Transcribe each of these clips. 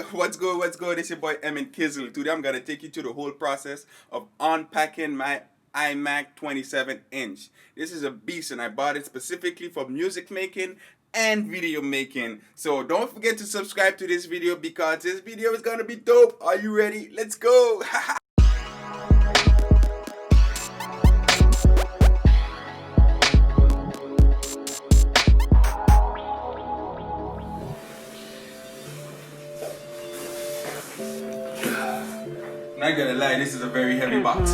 What's good? What's good? It's your boy Emin Kizzle. Today I'm gonna take you through the whole process of unpacking my iMac 27-inch. This is a beast, and I bought it specifically for music making and video making. So don't forget to subscribe to this video because this video is gonna be dope. Are you ready? Let's go! Not gonna lie, this is a very heavy box.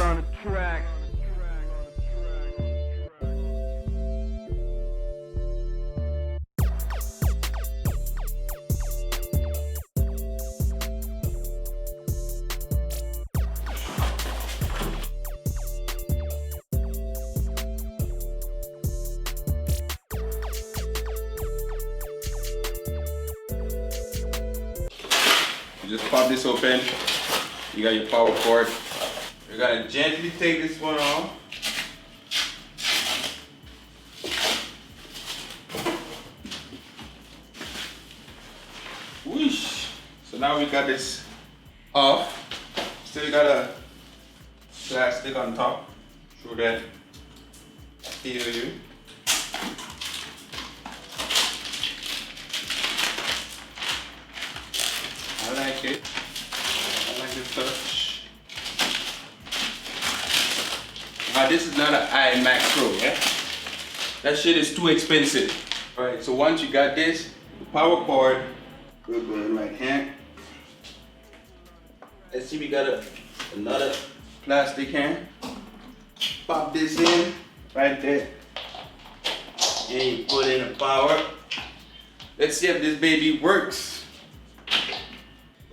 You just pop this open. You got your power cord. You're gonna gently take this one off. Whoosh. So now we got this off. Still got a plastic on top. Through that heal you. I like it. Touch. Now this is not an iMac Pro, yeah? That shit is too expensive. Alright, so once you got this, the power cord, we'll go in right hand. Let's see, we got another plastic hand. Pop this in, right there. And you put in the power. Let's see if this baby works.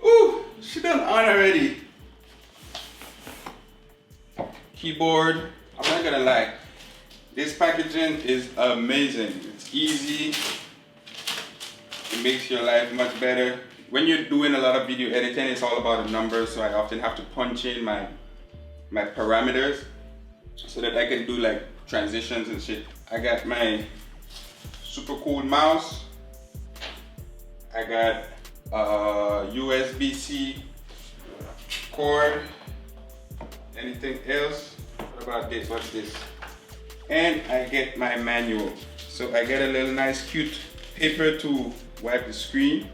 Ooh, she done on already. Keyboard, I'm not gonna lie, this packaging is amazing. It's easy, it makes your life much better. When you're doing a lot of video editing, it's all about the numbers, so I often have to punch in my parameters so that I can do like transitions and shit. I got my super cool mouse. I got USB-C cord. Anything else? What about this? What's this? And I get my manual. So I get a little nice cute paper to wipe the screen.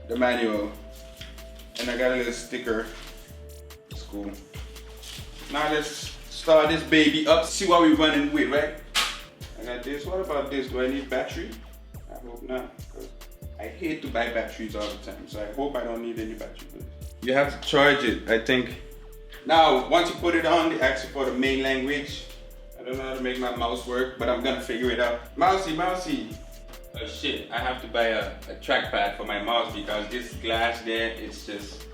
The manual. And I got a little sticker. It's cool. Now let's start this baby up. See what we're running with, right? I got this. What about this? Do I need battery? I hope not. Because I hate to buy batteries all the time. So I hope I don't need any battery for this. You have to charge it, I think. Now, once you put it on, they ask you for the main language. I don't know how to make my mouse work, but I'm gonna figure it out. Mousey, mousey. Oh shit, I have to buy a trackpad for my mouse because this glass there, it's just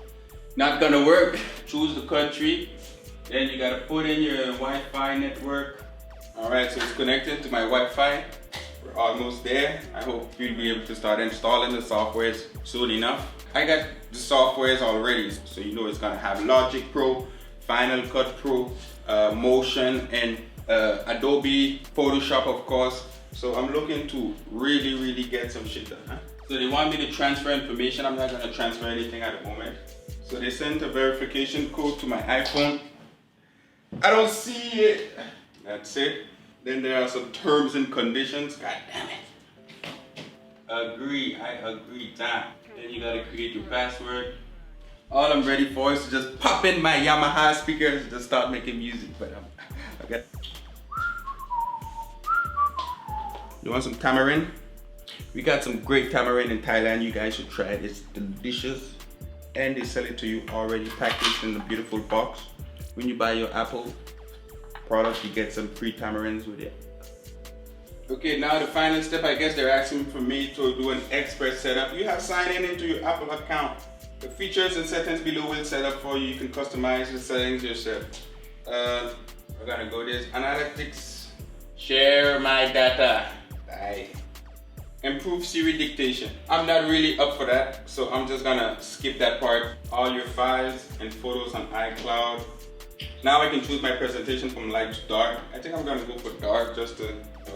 not gonna work. Choose the country. Then you gotta put in your Wi-Fi network. All right, so it's connected to my Wi-Fi. We're almost there. I hope you'll be able to start installing the softwares soon enough. I got the softwares already, so you know it's gonna have Logic Pro, Final Cut Pro, Motion, and Adobe Photoshop, of course. So I'm looking to really get some shit done. Huh? So they want me to transfer information. I'm not gonna transfer anything at the moment. So they sent a verification code to my iPhone. I don't see it. That's it. Then there are some terms and conditions. God damn it. Agree, I agree, damn. Then you gotta create your password. All I'm ready for is to just pop in my Yamaha speakers and just start making music. But okay. You want some tamarind? We got some great tamarind in Thailand. You guys should try it. It's delicious. And they sell it to you already packaged in a beautiful box. When you buy your Apple product, you get some free tamarinds with it. Okay, now the final step, I guess they're asking for me to do an express setup. You have signed in into your Apple account. The features and settings below will set up for you. You can customize the settings yourself. We're gonna go this analytics. Share my data. Bye. Improve Siri dictation. I'm not really up for that, so I'm just gonna skip that part. All your files and photos on iCloud. Now I can choose my presentation from light to dark. I think I'm gonna go for dark just to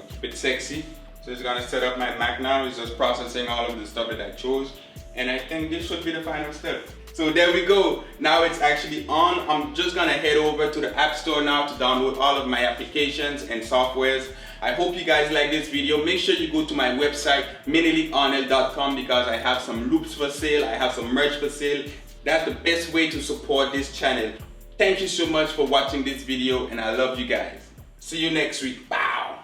keep it sexy. So it's gonna set up my Mac now. It's just processing all of the stuff that I chose. And I think this should be the final step. So there we go. Now it's actually on. I'm just gonna head over to the App Store now to download all of my applications and softwares. I hope you guys like this video. Make sure you go to my website, MénélikArnell.com, because I have some loops for sale. I have some merch for sale. That's the best way to support this channel. Thank you so much for watching this video, and I love you guys. See you next week. Bye.